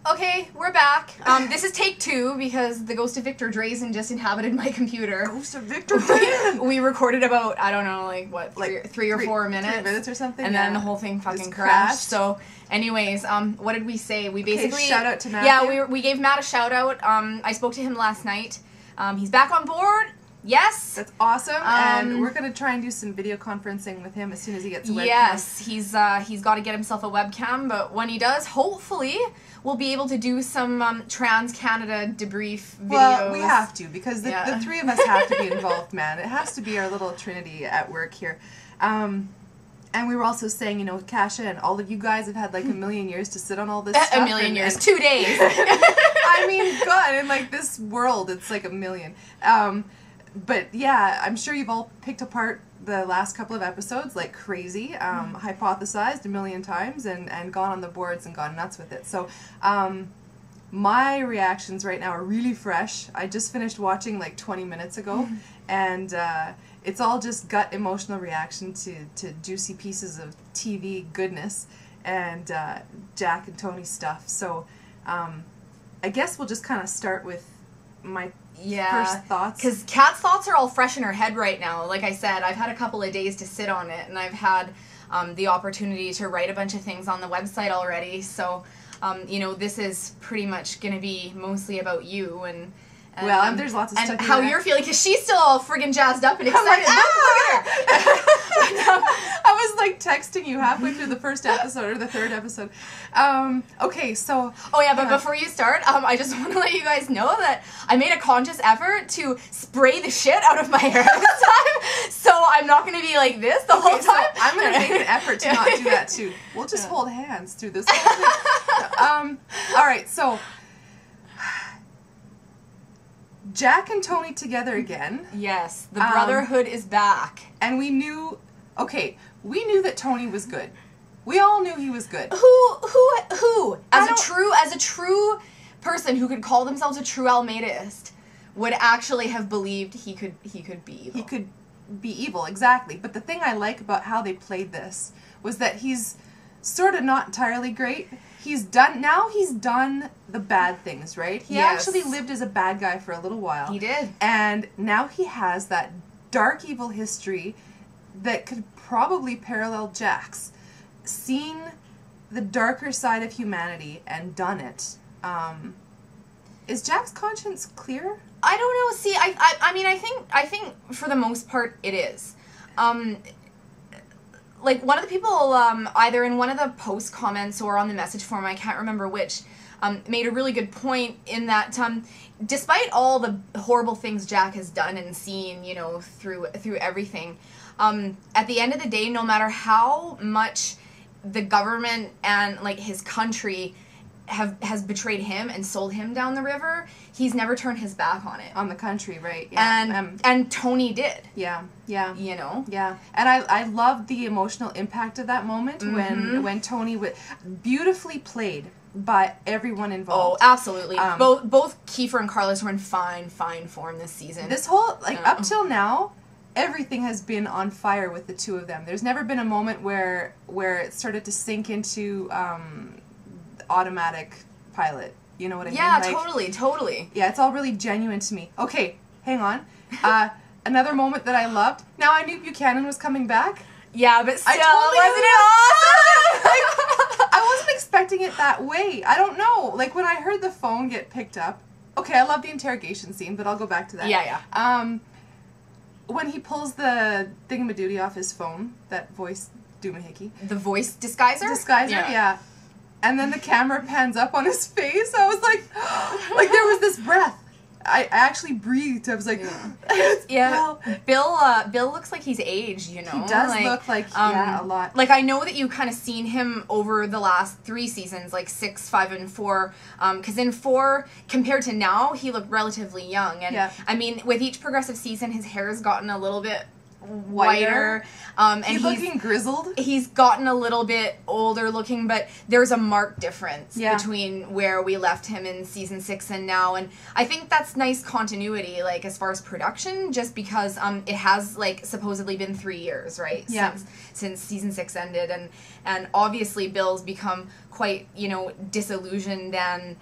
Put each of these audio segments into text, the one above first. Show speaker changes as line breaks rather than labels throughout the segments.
Okay, we're back. This is take 2 because the ghost of Victor Drazen just inhabited my computer.
Ghost of Victor Drazen!
We recorded about, I don't know, like, what, three or 4 minutes?
3 minutes or something?
And then the whole thing fucking crashed. So, anyways, what did we say? We basically...
shout out to Matthew.
Yeah, we gave Matt a shout out. I spoke to him last night. He's back on board. Yes.
That's awesome. And we're going to try and do some video conferencing with him as soon as he gets a webcam.
Yes, he's got to get himself a webcam, but when he does, hopefully we'll be able to do some Trans-Canada debrief videos.
Well, we have to, because the 3 of us have to be involved, man. It has to be our little trinity at work here. And we were also saying, you know, Kasia and all of you guys have had like a million years to sit on all this stuff.
A million years. 2 days.
I mean, God, in like this world, it's like a million. But yeah, I'm sure you've all picked apart the last couple of episodes like crazy, hypothesized a million times, and gone on the boards and gone nuts with it. So my reactions right now are really fresh. I just finished watching like 20 minutes ago, and it's all just gut emotional reaction to juicy pieces of TV goodness and Jack and Tony stuff. So I guess we'll just kind of start with my first thoughts.
Because Kat's thoughts are all fresh in her head right now. Like I said, I've had a couple of days to sit on it, and I've had the opportunity to write a bunch of things on the website already. So, you know, this is pretty much going to be mostly about you and
well, there's lots of stuff.
And how you're feeling, because she's still all friggin' jazzed up and excited. Like, look at her.
I was like texting you halfway through the first episode or the third episode. Okay, so...
Oh yeah, but before you start, I just want to let you guys know that I made a conscious effort to spray the shit out of my hair this time, so I'm not going to be like this the whole time.
So I'm going to make an effort to not do that too. We'll just hold hands through this whole thing. Alright, so... Jack and Tony together again.
Yes, the brotherhood is back.
And we knew, we knew that Tony was good. We all knew he was good.
Who? As a true person who could call themselves a true Almeidaist would actually have believed he could be evil.
He could be evil, exactly. But the thing I like about how they played this was that he's sort of not entirely great. He's done the bad things, right? He actually lived as a bad guy for a little while.
He did.
And now he has that dark evil history that could probably parallel Jack's. Seen the darker side of humanity and done it. Is Jack's conscience clear?
I don't know. See, I mean, I think for the most part it is. Like, one of the people, either in one of the post comments or on the message form, I can't remember which, made a really good point in that, despite all the horrible things Jack has done and seen, you know, through everything, at the end of the day, no matter how much the government and, like, his country has betrayed him and sold him down the river, he's never turned his back on it.
On the country, right. Yeah.
And Tony did.
Yeah.
You know?
Yeah. And I loved the emotional impact of that moment when Tony beautifully played by everyone involved.
Oh, absolutely. Both Kiefer and Carlos were in fine form this season.
This whole, up till now, everything has been on fire with the two of them. There's never been a moment where it started to sink into automatic pilot. You know what I mean?
Yeah, totally.
Yeah, it's all really genuine to me. Okay, hang on. Another moment that I loved. Now, I knew Buchanan was coming back.
Yeah, but still,
wasn't
it awesome?
Like, I wasn't expecting it that way. I don't know. Like, when I heard the phone get picked up, okay, I love the interrogation scene, but I'll go back to that.
Yeah.
When he pulls the thingamadoodie off his phone, that voice doohickey.
The voice disguiser?
Yeah. And then the camera pans up on his face. I was like, there was this breath. I actually breathed. I was like,
yeah. Bill looks like he's aged, you know.
He does look like, a lot.
Like, I know that you kind of seen him over the last 3 seasons, like 6, 5, and 4. Because in 4, compared to now, he looked relatively young. And I mean, with each progressive season, his hair has gotten a little bit whiter. And
he's looking grizzled.
He's gotten a little bit older looking, but there's a marked difference between where we left him in season 6 and now. And I think that's nice continuity, like as far as production, just because it has like supposedly been 3 years, right?
Yeah.
Since season 6 ended, and obviously Bill's become quite, you know, disillusioned and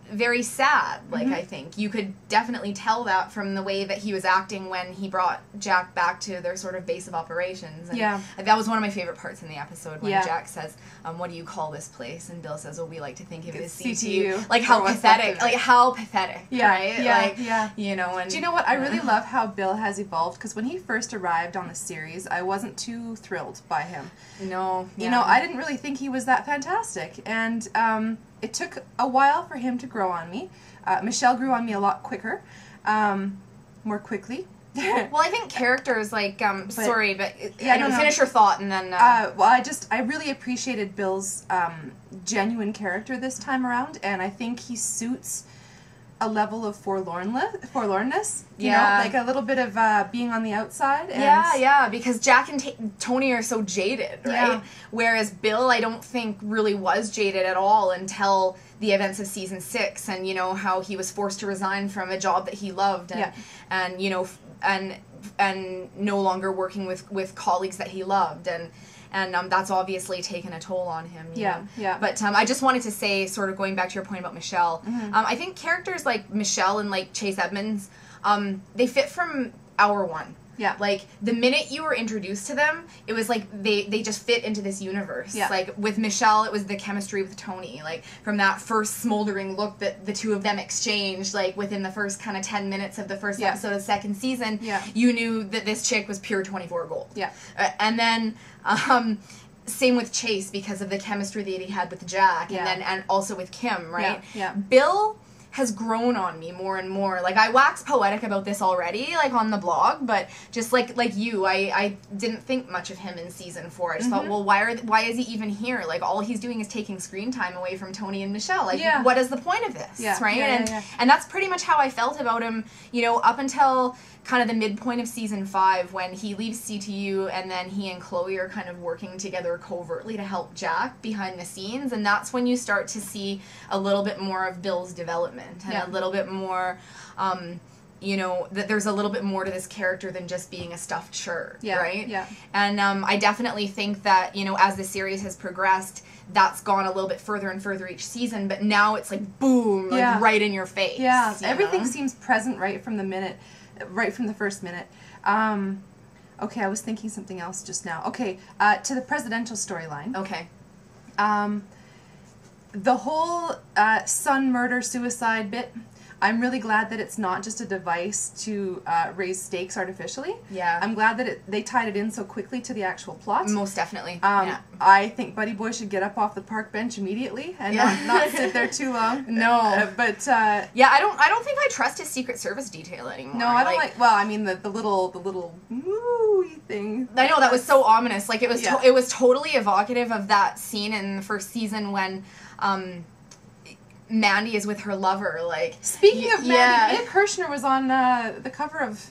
very sad. Like, I think you could definitely tell that from the way that he was acting when he brought Jack back to their sort of base of operations. And that was one of my favorite parts in the episode when Jack says, what do you call this place? And Bill says, oh, we like to think of it as CTU. Like, how pathetic. Like, how pathetic, right? Like, you know, and...
Do you know what? I really love how Bill has evolved, because when he first arrived on the series, I wasn't too thrilled by him.
No.
You know, I didn't really think he was that fantastic. And, it took a while for him to grow on me. Michelle grew on me a lot quicker, more quickly.
Well, I think characters like sorry, but
no.
Finish your thought and then.
Well, I really appreciated Bill's genuine character this time around, and I think he suits a level of forlornness. You know, like a little bit of being on the outside. And
because Jack and Tony are so jaded, right?
Yeah.
Whereas Bill, I don't think really was jaded at all until the events of season 6, and you know how he was forced to resign from a job that he loved, and you know, and no longer working with colleagues that he loved, and that's obviously taken a toll on him. You know? But I just wanted to say, sort of going back to your point about Michelle, I think characters like Michelle and like Chase Edmonds, they fit from hour 1.
Yeah.
Like, the minute you were introduced to them, it was like they just fit into this universe.
Yeah.
Like, with Michelle, it was the chemistry with Tony. Like, from that first smoldering look that the two of them exchanged, like, within the first kind of 10 minutes of the first episode of the second season, you knew that this chick was pure 24 gold.
Yeah.
And then, same with Chase, because of the chemistry that he had with Jack, and also with Kim, right?
Yeah.
Bill has grown on me more and more. Like, I wax poetic about this already, like, on the blog, but just like you, I didn't think much of him in season 4. I just thought, well, why is he even here? Like, all he's doing is taking screen time away from Tony and Michelle. Like, what is the point of this, right? And that's pretty much how I felt about him, you know, up until kind of the midpoint of season 5, when he leaves CTU and then he and Chloe are kind of working together covertly to help Jack behind the scenes, and that's when you start to see a little bit more of Bill's development and a little bit more, you know, that there's a little bit more to this character than just being a stuffed shirt, right? Yeah. And I definitely think that, you know, as the series has progressed, that's gone a little bit further and further each season, but now it's like, boom, like right in your face.
Yeah, everything
know?
seems present right from the first minute. Okay, I was thinking something else just now. Okay, to the presidential storyline.
Okay.
The whole son murder suicide bit, I'm really glad that it's not just a device to raise stakes artificially.
Yeah.
I'm glad that they tied it in so quickly to the actual plot.
Most definitely.
I think Buddy Boy should get up off the park bench immediately and not sit there too long.
No.
But
yeah, I don't think I trust his Secret Service detail anymore.
No, I don't like. Well, I mean the little woo thing.
I know that was so ominous. Like, it was it was totally evocative of that scene in the first season when Mandy is with her lover. Like,
speaking of Mandy, Mia Kirshner was on the cover of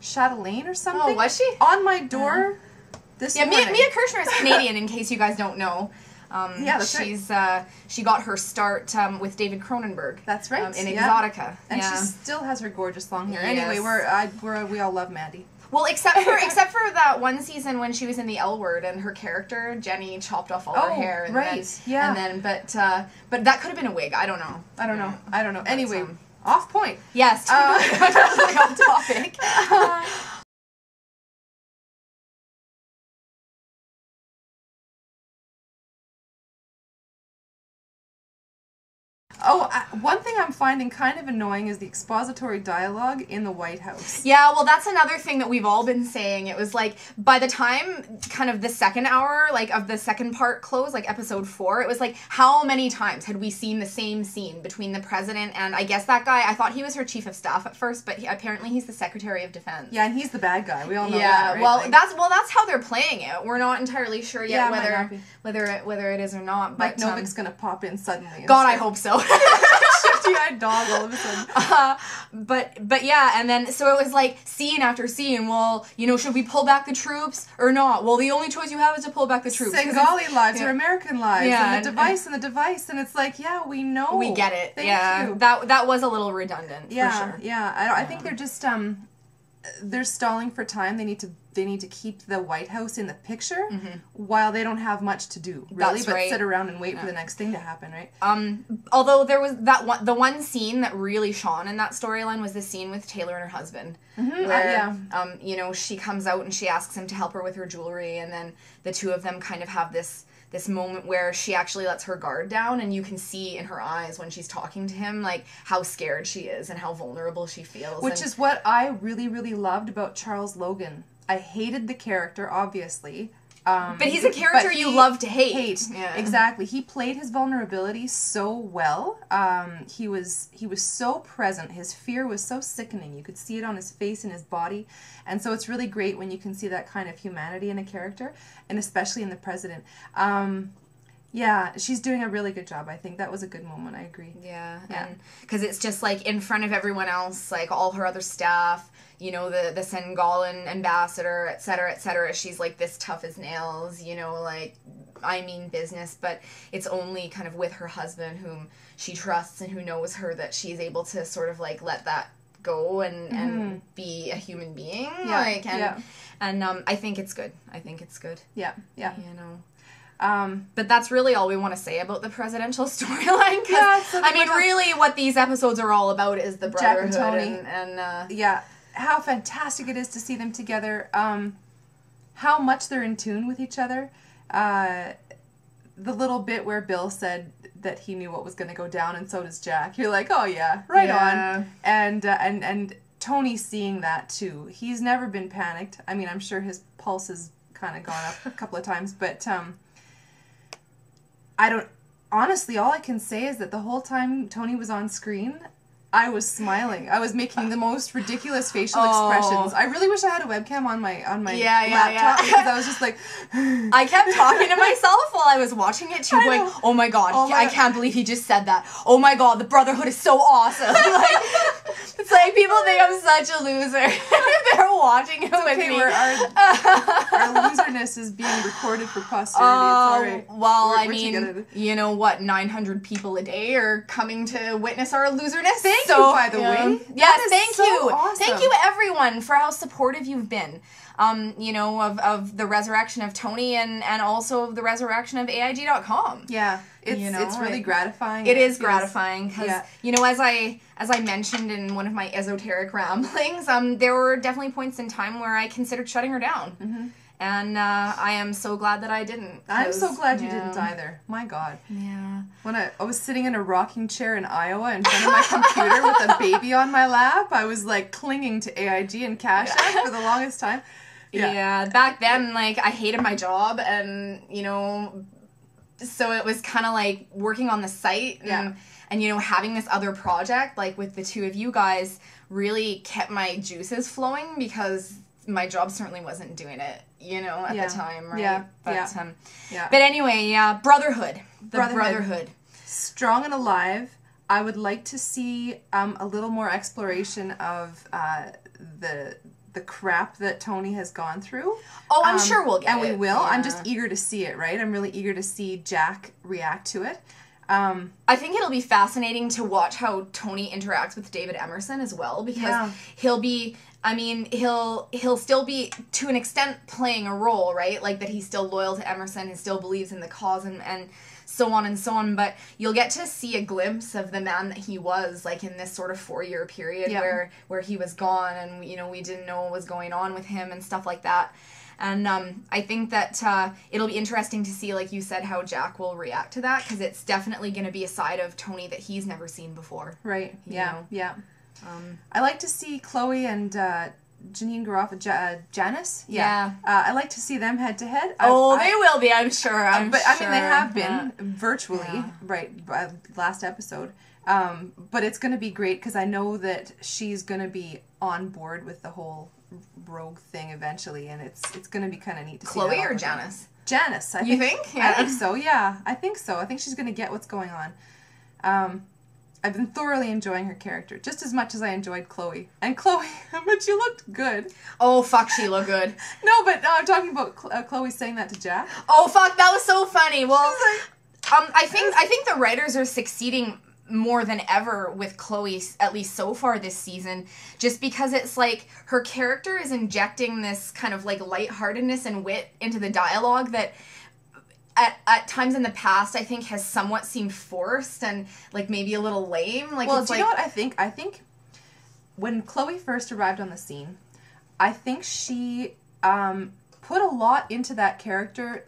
Chatelaine or something.
Oh, was she?
On my door this morning.
Mia Kirshner is Canadian, in case you guys don't know. She's she got her start with David Cronenberg.
That's right.
In Exotica.
And she still has her gorgeous long hair.
Yes.
Anyway, we all love Mandy.
Well, except for that one season when she was in the L Word and her character Jenny chopped off all her hair. And but that could have been a wig. I don't know.
I don't know. Anyway, off point.
Yes. Totally off topic.
Oh, one thing I'm finding kind of annoying is the expository dialogue in the White House.
Yeah, well, that's another thing that we've all been saying. It was like, by the time kind of the second hour, like, of the second part closed, like episode 4, it was like, how many times had we seen the same scene between the president and, I guess that guy, I thought he was her chief of staff at first, but apparently he's the Secretary of Defense.
Yeah, and he's the bad guy. We all know that, right?
Well, that's how they're playing it. We're not entirely sure yet whether it is or not.
But Mike Novik's gonna pop in suddenly.
God, I hope so.
misty-eyed dog all of a sudden.
But yeah, and then so it was like scene after scene. Well, you know, should we pull back the troops or not? Well, the only choice you have is to pull back the troops.
Bengali lives or American lives,
Yeah,
and the device, and it's like, yeah, we know.
We get it.
Thank you.
That was a little redundant.
Yeah,
for sure.
yeah. I think they're just they're stalling for time. They need to keep the White House in the picture while they don't have much to do, really,
That's
but
right.
sit around and wait for the next thing to happen, right?
Although there was the one scene that really shone in that storyline was the scene with Taylor and her husband, where you know, she comes out and she asks him to help her with her jewelry, and then the two of them kind of have this moment where she actually lets her guard down, and you can see in her eyes when she's talking to him, like, how scared she is and how vulnerable she feels.
Which is what I really, really loved about Charles Logan. I hated the character, obviously.
But he's a character you love to hate.
Yeah. Exactly. He played his vulnerability so well. He was so present. His fear was so sickening. You could see it on his face and his body. And so it's really great when you can see that kind of humanity in a character, and especially in the president. Yeah, she's doing a really good job. I think that was a good moment. I agree.
Yeah. And because it's just like in front of everyone else, like all her other staff, you know, the Sengalan ambassador, et cetera, she's like this tough as nails, you know, like, I mean business, but it's only kind of with her husband, whom she trusts and who knows her, that she's able to sort of like let that go and be a human being.
Yeah.
Like, and I think it's good.
Yeah. Yeah.
You know. But that's really all we want to say about the presidential storyline. I mean, really, what these episodes are all about is the brotherhood.
Jack and Tony.
And
yeah, how fantastic it is to see them together. How much they're in tune with each other. The little bit where Bill said that he knew what was going to go down, and so does Jack. You're like, oh yeah, right on. And Tony seeing that too. He's never been panicked. I mean, I'm sure his pulse has kind of gone up a couple of times, but honestly, all I can say is that the whole time Tony was on screen, I was smiling. I was making the most ridiculous facial expressions. I really wish I had a webcam on my laptop, because I was just like...
I kept talking to myself while I was watching it too, going, oh my god, I can't believe he just said that. Oh my god, the Brotherhood is so awesome. Like, it's like people think I'm such a loser. They're watching it with me.
Our loserness is being recorded for posterity. It's all right.
Well, I mean, you know what, 900 people a day are coming to witness our loserness.
Thank you, by the way.
Yes, thank you.
Awesome.
Thank you, everyone, for how supportive you've been. You know, of the resurrection of Tony and also of the resurrection of AIG.com.
Yeah, it's really gratifying.
It is gratifying because, you know, as I mentioned in one of my esoteric ramblings, there were definitely points in time where I considered shutting her down. Mm-hmm. And I am so glad that I didn't.
I'm so glad you didn't either. My God.
Yeah.
When I was sitting in a rocking chair in Iowa in front of my computer with a baby on my lap, I was like clinging to AIG and Kasia for the longest time.
Yeah. Back then, like, I hated my job, and, you know, so it was kind of like working on the site and, you know, having this other project, like with the two of you guys, really kept my juices flowing, because my job certainly wasn't doing it, you know, at the time, right?
Yeah.
But anyway, Brotherhood. The Brotherhood.
Strong and alive. I would like to see a little more exploration of the crap that Tony has gone through.
Oh, I'm sure we'll get it.
And we will.
Yeah.
I'm just eager to see it, right? I'm really eager to see Jack react to it.
I think it'll be fascinating to watch how Tony interacts with David Emerson as well, because he'll be... I mean, he'll still be, to an extent, playing a role, right? Like, that he's still loyal to Emerson and still believes in the cause and so on and so on. But you'll get to see a glimpse of the man that he was, like, in this sort of 4-year period where he was gone and, you know, we didn't know what was going on with him and stuff like that. And I think that it'll be interesting to see, like you said, how Jack will react to that, because it's definitely going to be a side of Tony that he's never seen before.
Right.
You know?
Yeah. I like to see Chloe and Janine Garofalo, Janice. Yeah. I like to see them head to head.
They will be, I'm sure.
I mean, they have been virtually, right, last episode. But it's going to be great, because I know that she's going to be on board with the whole rogue thing eventually, and it's going to be kind of neat to see.
Chloe or Janice?
Janice, I think.
You think?
Yeah. I think so, yeah. I think so. I think she's going to get what's going on. I've been thoroughly enjoying her character, just as much as I enjoyed Chloe. And Chloe, but she looked good.
Oh, fuck, she looked good.
No, but I'm talking about Chloe saying that to Jack.
Oh, fuck, that was so funny. Well, I think the writers are succeeding more than ever with Chloe, at least so far this season, just because it's like her character is injecting this kind of like lightheartedness and wit into the dialogue that at times in the past I think has somewhat seemed forced and like maybe a little lame. Like,
well, do you know what I think? I think when Chloe first arrived on the scene, I think she put a lot into that character.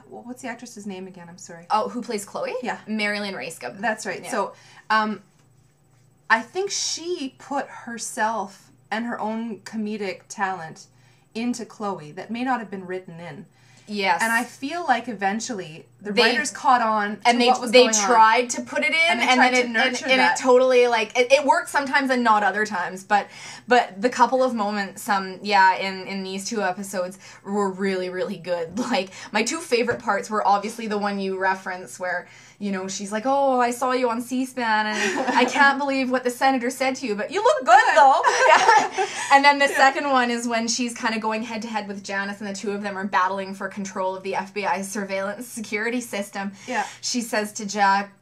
What's the actress's name again? I'm sorry.
Oh, who plays Chloe?
Yeah.
Marilyn Racecum.
That's right.
Yeah.
So, I think she put herself and her own comedic talent into Chloe that may not have been written in.
Yes.
And I feel like eventually the writers caught on to
and
what was going on.
They tried to put it in, and then it totally, like, it worked sometimes and not other times, but the couple of moments, in these two episodes were really, really good. Like, my two favorite parts were obviously the one you reference where, you know, she's like, oh, I saw you on C-SPAN, and I can't believe what the senator said to you, but you look good, though. Yeah. And then the second one is when she's kind of going head-to-head with Janice, and the two of them are battling for control of the FBI's surveillance security system.
Yeah.
She says to Jack,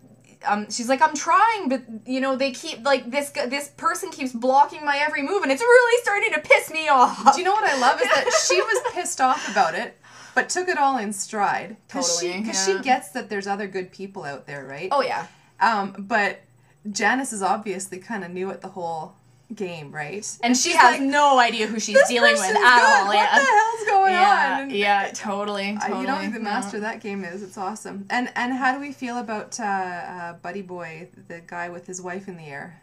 she's like, I'm trying, but, you know, they keep, like, this person keeps blocking my every move, and it's really starting to piss me off.
Do you know what I love is that she was pissed off about it, but took it all in stride.
Totally.
Because she gets that there's other good people out there, right?
Oh, yeah.
But Janice is obviously kind of new at the whole game, right?
And she has like, no idea who she's dealing with at all.
What the hell's going on?
Yeah, totally.
You know who the master of that game is. It's awesome. And how do we feel about Buddy Boy, the guy with his wife in the air?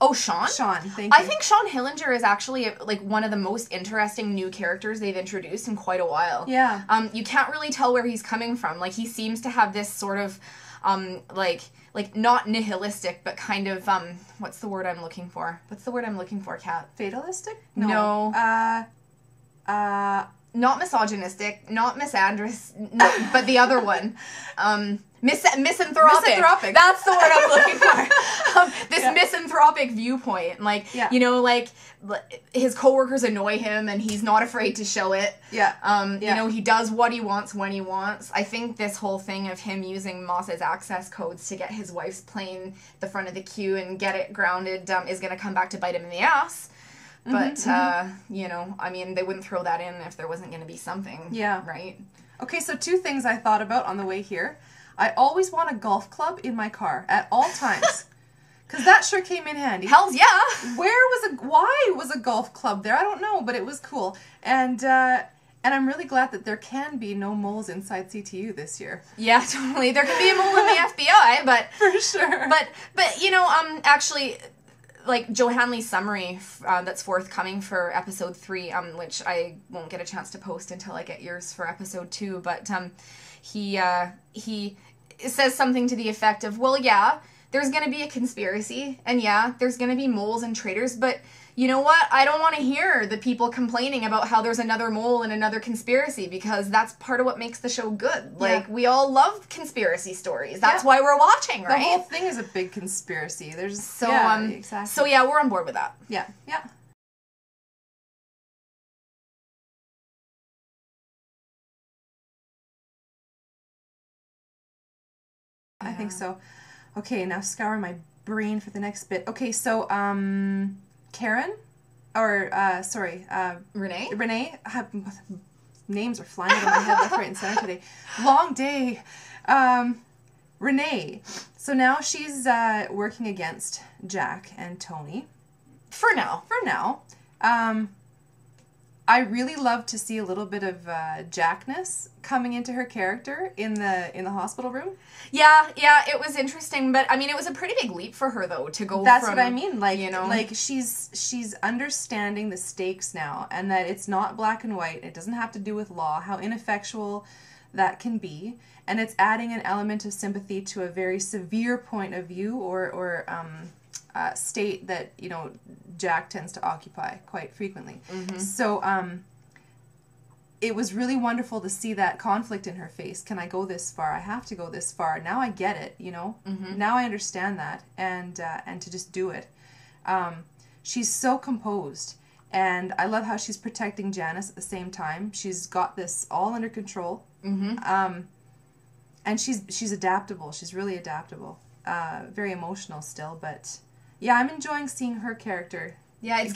Oh, Sean?
Sean, thank you.
I think Sean Hillinger is actually, like, one of the most interesting new characters they've introduced in quite a while.
Yeah.
You can't really tell where he's coming from. Like, he seems to have this sort of, like not nihilistic, but kind of, what's the word I'm looking for? What's the word I'm looking for, Kat?
Fatalistic?
No. Not misogynistic, not misandrous, no, but the other one. Misanthropic.
Misanthropic.
That's the word I'm looking for. This misanthropic viewpoint. Like, you know, like, his coworkers annoy him and he's not afraid to show it.
Yeah.
You know, he does what he wants when he wants. I think this whole thing of him using Moss's access codes to get his wife's plane the front of the queue and get it grounded is going to come back to bite him in the ass. But, you know, I mean, they wouldn't throw that in if there wasn't going to be something. Yeah. Right? Okay, so two things I thought about on the way here. I always want a golf club in my car at all times. Because that sure came in handy. Hells yeah!
Why was a golf club there? I don't know, but it was cool. And I'm really glad that there can be no moles inside CTU this year. Yeah, totally. There can be a mole in the FBI, but... For sure. But you know, actually... Like, Joe Hanley's summary that's forthcoming for episode 3, which I won't get a chance to post until I get yours for episode 2, but he says something to the effect of, well, yeah, there's going to be a conspiracy, and yeah, there's going to be moles and traitors, but you know what? I don't want to hear the people complaining about how there's another mole and another conspiracy, because that's part of what makes the show good. Like, we all love conspiracy stories. That's why we're watching, right? The whole thing is a big conspiracy. Exactly.
So yeah, we're on board with that.
Yeah, yeah. I think so. Okay, now scour my brain for the next bit. Okay, so, Karen? Or, Renee? Renee. Names are flying out of my head left, right, and center today. Long day. Renee. So now she's working against Jack and Tony.
For now.
For now. I really love to see a little bit of Jackness coming into her character in the hospital room. Yeah, it was interesting, but I mean, it was a pretty big leap for her though to go. That's what I mean. Like, you know, like she's understanding the stakes now, and that it's not black and white. It doesn't have to do with law. How ineffectual that can be, and it's adding an element of sympathy to a very severe point of view or state that, you know, Jack tends to occupy quite frequently. So it was really wonderful to see that conflict in her face. Can I go this far? I have to go this far. Now I get it, you know?
Mm-hmm.
Now I understand that, and to just do it. She's so composed, and I love how she's protecting Janice at the same time. She's got this all under control.
Mm-hmm.
And she's adaptable. She's really adaptable. Very emotional still, but yeah, I'm enjoying seeing her character.
Yeah,
it's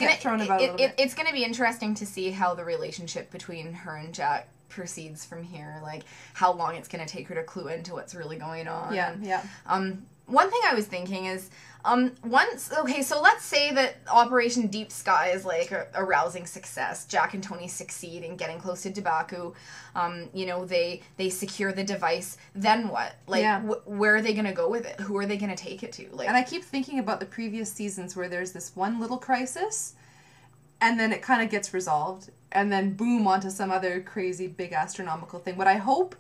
gonna
be interesting to see how the relationship between her and Jack proceeds from here. Like how long it's gonna take her to clue into what's really going on.
Yeah, yeah.
One thing I was thinking is, so let's say that Operation Deep Sky is like a rousing success. Jack and Tony succeed in getting close to Debaku. You know, they secure the device. Then what? Like, where are they going to go with it? Who are they going to take it to? Like,
and I keep thinking about the previous seasons where there's this one little crisis, and then it kind of gets resolved, and then boom, onto some other crazy, big, astronomical thing. What I hope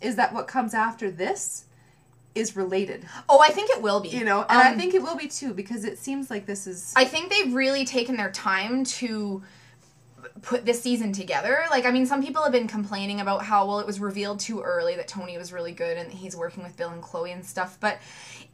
is that what comes after this is related.
Oh, I think it will be.
You know, and I think it will be too, because it seems like this is...
I think they've really taken their time to put this season together. Like, I mean, some people have been complaining about how, well, it was revealed too early that Tony was really good and he's working with Bill and Chloe and stuff, but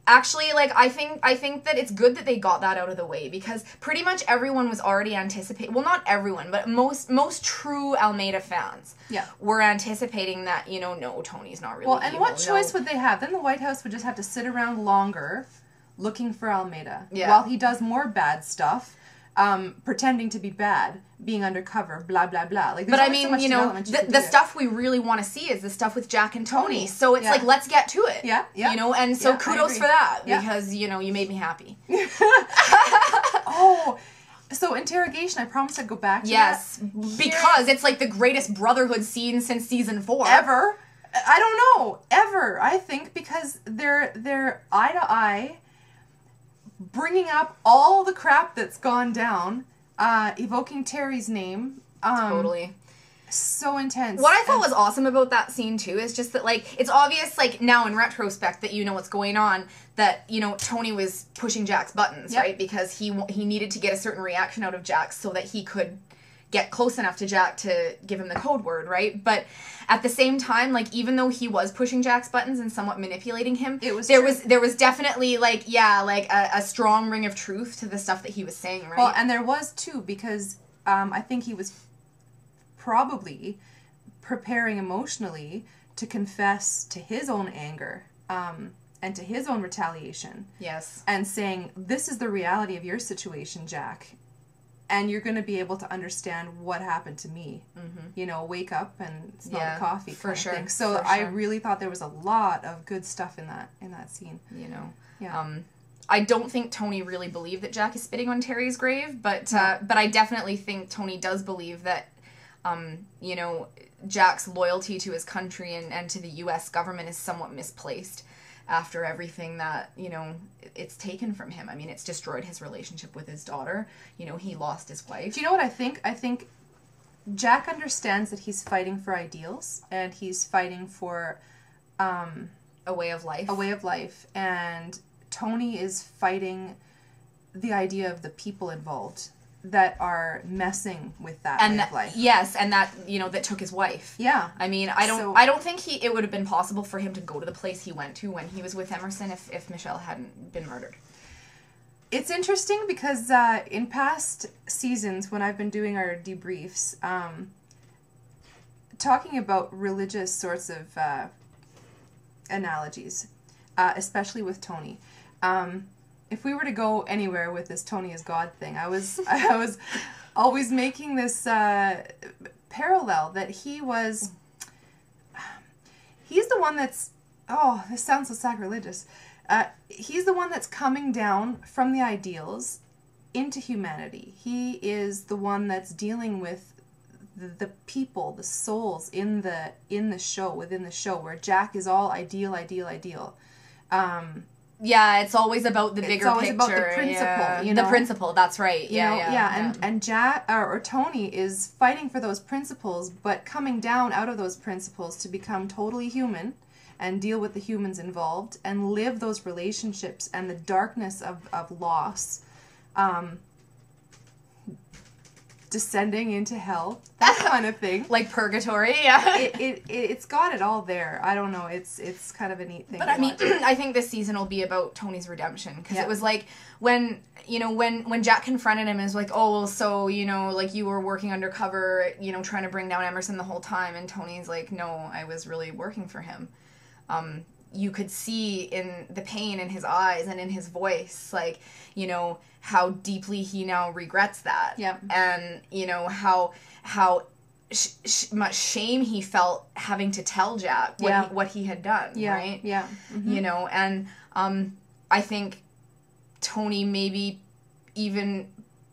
actually, like, I think that it's good that they got that out of the way, because pretty much everyone was already anticipating, well, not everyone, but most true Almeida fans were anticipating that, you know, no, Tony's not really
and
evil,
what choice would they have? Then the White House would just have to sit around longer looking for Almeida while he does more bad stuff, pretending to be bad, being undercover, blah, blah, blah. Like,
but I mean, so you know, the stuff we really want to see is the stuff with Jack and Tony. So it's like, let's get to it.
Yeah, yeah.
You know, and so kudos for that, because, you know, you made me happy.
Oh, so interrogation, I promised I'd go back to that.
Because it's like the greatest brotherhood scene since season 4.
Ever. I don't know. Ever, I think, because they're eye to eye, bringing up all the crap that's gone down, evoking Terry's name.
Totally.
So intense.
What I thought was awesome about that scene, too, is just that, like, it's obvious, like, now in retrospect that you know what's going on, that, you know, Tony was pushing Jack's buttons, right? Because he needed to get a certain reaction out of Jack so that he could get close enough to Jack to give him the code word, right? But at the same time, like, even though he was pushing Jack's buttons and somewhat manipulating him, there was definitely, like, a strong ring of truth to the stuff that he was saying, right?
Well, and there was, too, because I think he was probably preparing emotionally to confess to his own anger and to his own retaliation.
Yes.
And saying, this is the reality of your situation, Jack. And you're going to be able to understand what happened to me. Mm-hmm. You know, wake up and smell the coffee. For sure. Thing. So I really thought there was a lot of good stuff in that scene.
You know. Yeah. I don't think Tony really believed that Jack is spitting on Terry's grave, but I definitely think Tony does believe that, you know, Jack's loyalty to his country and to the U.S. government is somewhat misplaced after everything that, you know, it's taken from him. I mean, it's destroyed his relationship with his daughter. You know, he lost his wife.
Do you know what I think? I think Jack understands that he's fighting for ideals, and he's fighting for
a way of life.
A way of life. And Tony is fighting the idea of the people involved that are messing with that way of life.
Yes, and that, you know, that took his wife.
Yeah.
I mean, I don't think it would have been possible for him to go to the place he went to when he was with Emerson if Michelle hadn't been murdered.
It's interesting because in past seasons, when I've been doing our debriefs, talking about religious sorts of analogies, especially with Tony, if we were to go anywhere with this Tony is God thing, I was always making this parallel that he's the one that's, oh, this sounds so sacrilegious. He's the one that's coming down from the ideals into humanity. He is the one that's dealing with the people, the souls in the show, within the show, where Jack is all ideal.
Yeah, it's always about the bigger picture. It's always about
the principle, you know?
The principle, that's right.
And Jack or Tony is fighting for those principles, but coming down out of those principles to become totally human and deal with the humans involved and live those relationships and the darkness of loss. descending into hell, that kind of thing.
Like purgatory, yeah.
It's got it all there. I don't know. It's kind of a neat thing.
But I mean, I think this season will be about Tony's redemption, because it was like when Jack confronted him and was like, oh, well, so like you were working undercover, trying to bring down Emerson the whole time, and Tony's like, no, I was really working for him. You could see in the pain in his eyes and in his voice, like, how deeply he now regrets that.
Yeah. And,
how much shame he felt having to tell Jack what he had done, right?
Yeah. Mm-hmm.
And I think Tony, maybe even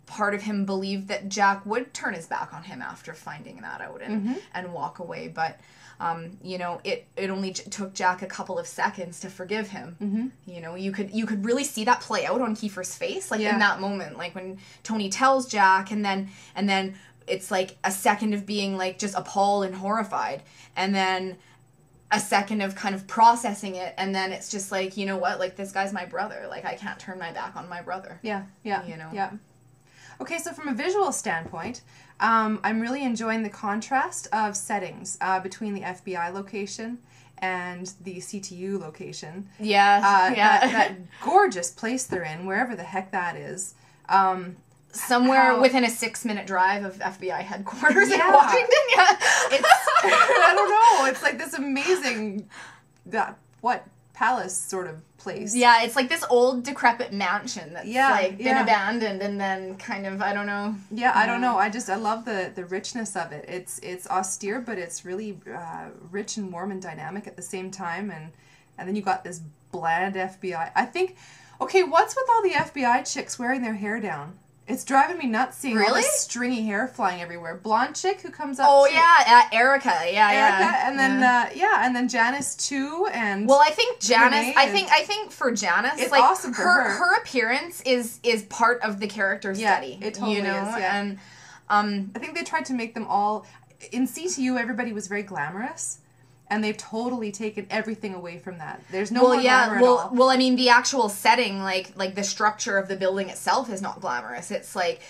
part of him, believed that Jack would turn his back on him after finding that out and walk away. But it only took Jack a couple of seconds to forgive him. Mm-hmm. You could really see that play out on Kiefer's face, like in that moment, like when Tony tells Jack, and then it's like a second of being like just appalled and horrified, and then a second of kind of processing it, and then it's just like, you know what, like, this guy's my brother, like, I can't turn my back on my brother. Yeah. Okay, so from a visual standpoint, I'm really enjoying the contrast of settings between the FBI location and the CTU location.
That gorgeous place they're in, wherever the heck that is.
Somewhere within a 6-minute drive of FBI headquarters in Washington.
It's, I don't know, it's like this amazing, palace sort of place.
Yeah, it's like this old decrepit mansion that's been abandoned, and then kind of, I don't know.
Yeah, I don't know. I love the richness of it. It's austere, but it's really rich and warm and dynamic at the same time, and then you got this bland FBI. I think, okay, what's with all the FBI chicks wearing their hair down? It's driving me nuts seeing all this stringy hair flying everywhere. Blonde chick who comes up.
Oh, Erica.
Erica, and then and then Janice too, and
well, I think Janice. I think for Janice,
it's
like,
awesome for her.
Her appearance is part of the character study.
It totally is. Yeah.
And
I think they tried to make them all in CTU. Everybody was very glamorous. And they've totally taken everything away from that. There's no more glamour at all.
Well, I mean, the actual setting, like the structure of the building itself is not glamorous. It's like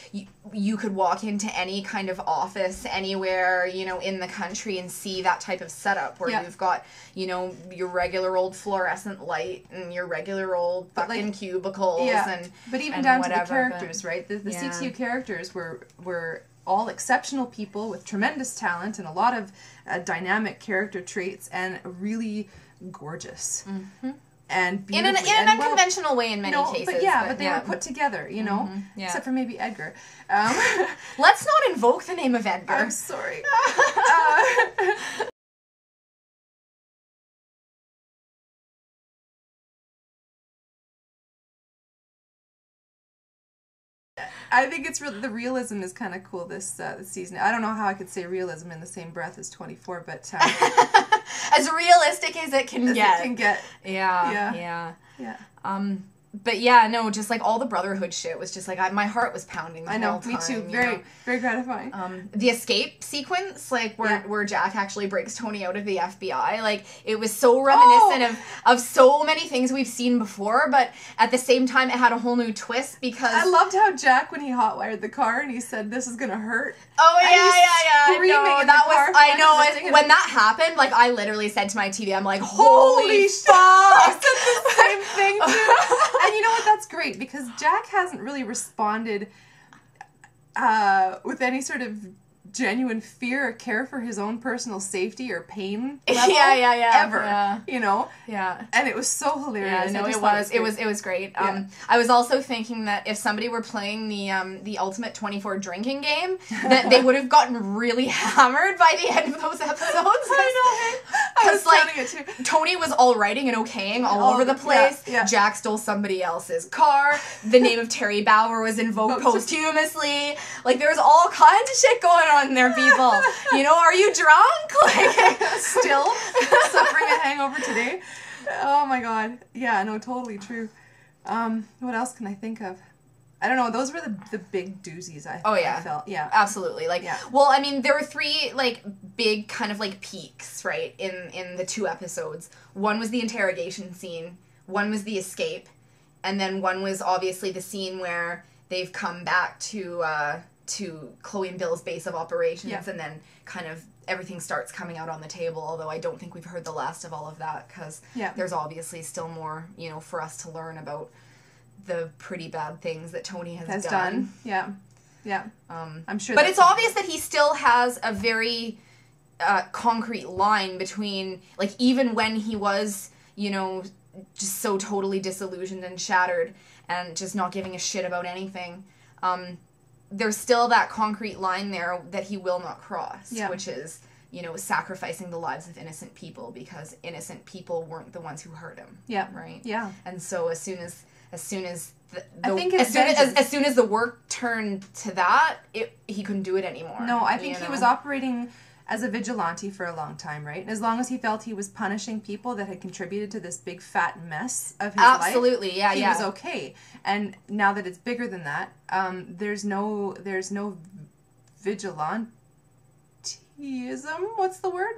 you could walk into any kind of office anywhere, in the country, and see that type of setup where you've got, your regular old fluorescent light and your regular old fucking cubicles. Yeah.
But even down to the characters, right? The CTU characters were all exceptional people with tremendous talent and a lot of dynamic character traits, and really gorgeous. Mm-hmm. And beautiful.
In an unconventional way in many cases.
But they were put together, Mm-hmm. Yeah. Except for maybe Edgar.
Let's not invoke the name of Edgar.
I'm sorry. I think the realism is kind of cool this season. I don't know how I could say realism in the same breath as 24, but
as realistic as it can get. Yeah. But yeah, no, just like all the brotherhood shit was just like my heart was pounding the whole time.
Me too. Very gratifying.
The escape sequence, like where Jack actually breaks Tony out of the FBI, like it was so reminiscent of so many things we've seen before, but at the same time it had a whole new twist because
I loved how Jack, when he hotwired the car and he said this is gonna hurt.
Oh yeah. When that happened, like I literally said to my TV, I'm like, holy fuck!
I said the same thing too. And you know what? That's great, because Jack hasn't really responded with any sort of genuine fear or care for his own personal safety or pain level ever.
Yeah.
And it was so hilarious.
Yeah, no, it was great. I was also thinking that if somebody were playing the Ultimate 24 drinking game, that they would have gotten really hammered by the end of those episodes.
I know. I was like, it too.
Tony was all writing and okaying all over the place. Yeah. Jack stole somebody else's car. The name of Terry Bauer was invoked posthumously. Like, there was all kinds of shit going on there, people. Are you drunk? Like,
still suffering a hangover today? Oh my god. Yeah, no, totally true. What else can I think of? I don't know. Those were the big doozies. I felt. Yeah,
absolutely. Like, well, I mean, there were 3 like big kind of like peaks, right, in the 2 episodes. One was the interrogation scene. One was the escape, and then one was obviously the scene where they've come back to to Chloe and Bill's base of operations,
Yeah.
and then kind of everything starts coming out on the table, although I don't think we've heard the last of all of that, because there's obviously still more, you know, for us to learn about the pretty bad things that Tony has done.
Yeah. I'm sure.
But it's obvious that he still has a very concrete line between, like, even when he was, you know, just so totally disillusioned and shattered and just not giving a shit about anything, there's still that concrete line there that he will not cross, which is, you know, sacrificing the lives of innocent people because innocent people weren't the ones who hurt him. Yeah. Right? Yeah. And so as soon as the work turned to that, he couldn't do it anymore.
No, I think he was operating as a vigilante for a long time, right? And as long as he felt he was punishing people that had contributed to this big fat mess of his life, he was okay. And now that it's bigger than that, there's no vigilanteism. What's the word?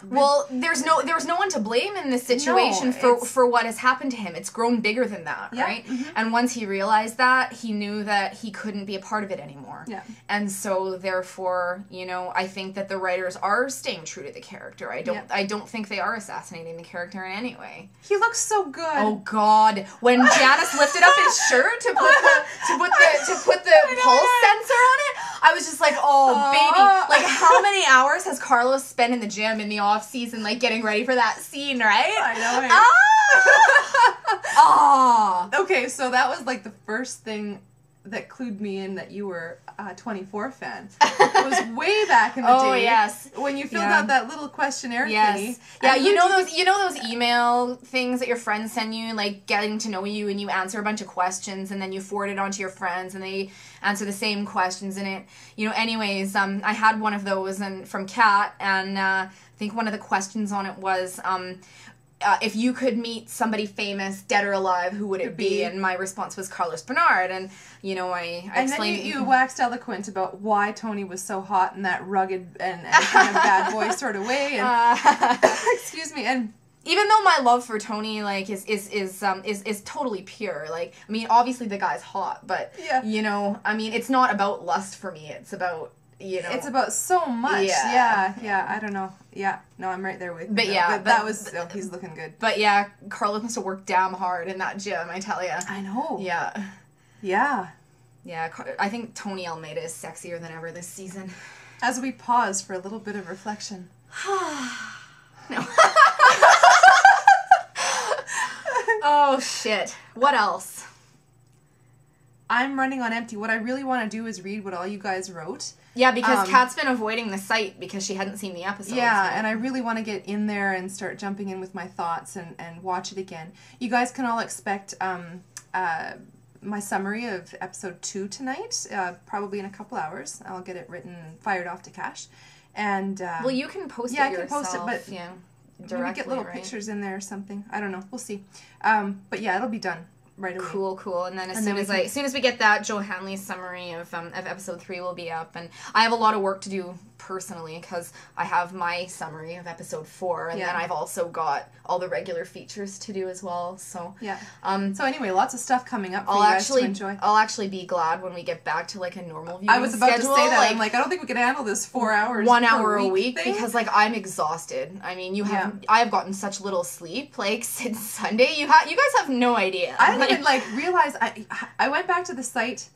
Well, there was no one to blame in this situation for what has happened to him. It's grown bigger than that, right? Mm-hmm. And once he realized that, he knew that he couldn't be a part of it anymore. Yeah. And so therefore, you know, I think that the writers are staying true to the character. I don't think they are assassinating the character in any way.
He looks so good.
Oh God. When Janice lifted up his shirt to put the pulse sensor on it, I was just like, oh baby. Like, how many hours has Carlos spent in the gym in the off season, like, getting ready for that scene, right?
I know. Okay, so that was like the first thing that clued me in that you were a 24 fan. It was way back in the day.
Oh yes,
when you filled out that little questionnaire thingy.
Yeah, you know those email things that your friends send you, like getting to know you, and you answer a bunch of questions, and then you forward it on to your friends, and they answer the same questions in it. You know, anyways, I had one of those from Kat, and I think one of the questions on it was, if you could meet somebody famous, dead or alive, who would it be? And my response was Carlos Bernard. And, you know, I explained...
And then you waxed eloquent about why Tony was so hot in that rugged and kind of bad boy sort of way. And, excuse me. And
even though my love for Tony, like, is totally pure. Like, I mean, obviously the guy's hot, but, you know, I mean, it's not about lust for me. It's about... You know.
It's about so much. Yeah, I don't know. Yeah, no, I'm right there with you. But that was, he's looking good.
But yeah, Carlos must have worked damn hard in that gym, I tell ya.
I know.
Yeah.
Yeah.
Yeah, I think Tony Almeida is sexier than ever this season.
As we pause for a little bit of reflection.
No. Oh, shit. What else?
I'm running on empty. What I really want to do is read what all you guys wrote.
Yeah, because Kat's been avoiding the site because she hadn't seen the episode.
Yeah, and I really want to get in there and start jumping in with my thoughts and watch it again. You guys can all expect my summary of episode 2 tonight, probably in a couple hours. I'll get it written, fired off to Cash. And well,
you can post it yourself. Yeah, I can post it,
but
directly,
maybe get little pictures in there or something. I don't know. We'll see. But yeah, it'll be done right away.
Cool. And then as soon as we get that, Joe Hanley's summary of episode 3 will be up, and I have a lot of work to do personally because I have my summary of episode 4, and then I've also got all the regular features to do as well. So
so anyway, lots of stuff coming up for you guys to enjoy.
I'll actually be glad when we get back to like a normal viewing
I was about
schedule.
to say that. Like, I'm like, I don't think we can handle this 4 hours,
1 hour a week because like I'm exhausted. I mean, I have gotten such little sleep like since Sunday. You guys have no idea.
I didn't even like realize. I went back to the site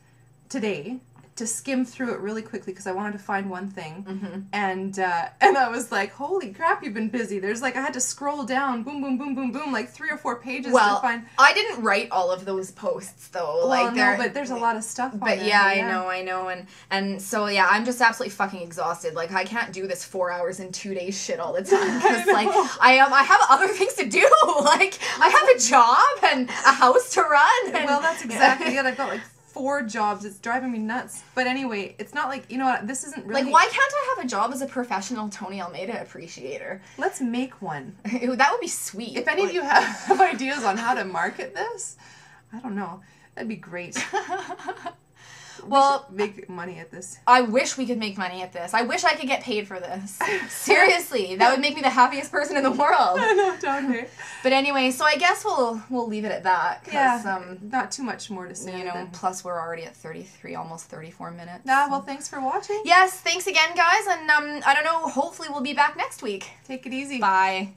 today to skim through it really quickly because I wanted to find one thing, and I was like, holy crap, you've been busy. There's like, I had to scroll down, boom, boom, boom, boom, boom, like 3 or 4 pages to find.
I didn't write all of those posts though.
Well, no, but there's a lot of stuff on there.
I know, and so yeah, I'm just absolutely fucking exhausted. Like, I can't do this 4 hours in 2 days shit all the time because like I have other things to do. Like, I have a job and a house to run.
Well, that's exactly it. I've got like 4 jobs. It's driving me nuts. But anyway, it's not like, you know what, this isn't really...
Like, why can't I have a job as a professional Tony Almeida appreciator?
Let's make one.
That would be sweet.
If any of you have ideas on how to market this, I don't know. That'd be great.
Well,
we should make money at this.
I wish we could make money at this. I wish I could get paid for this. Seriously, that would make me the happiest person in the world.
I know, totally.
But anyway, so I guess we'll leave it at that.
Yeah, not too much more to say.
You know, plus we're already at 33, almost 34 minutes.
Yeah, well, thanks for watching.
Yes, thanks again, guys, and I don't know, hopefully we'll be back next week.
Take it easy.
Bye.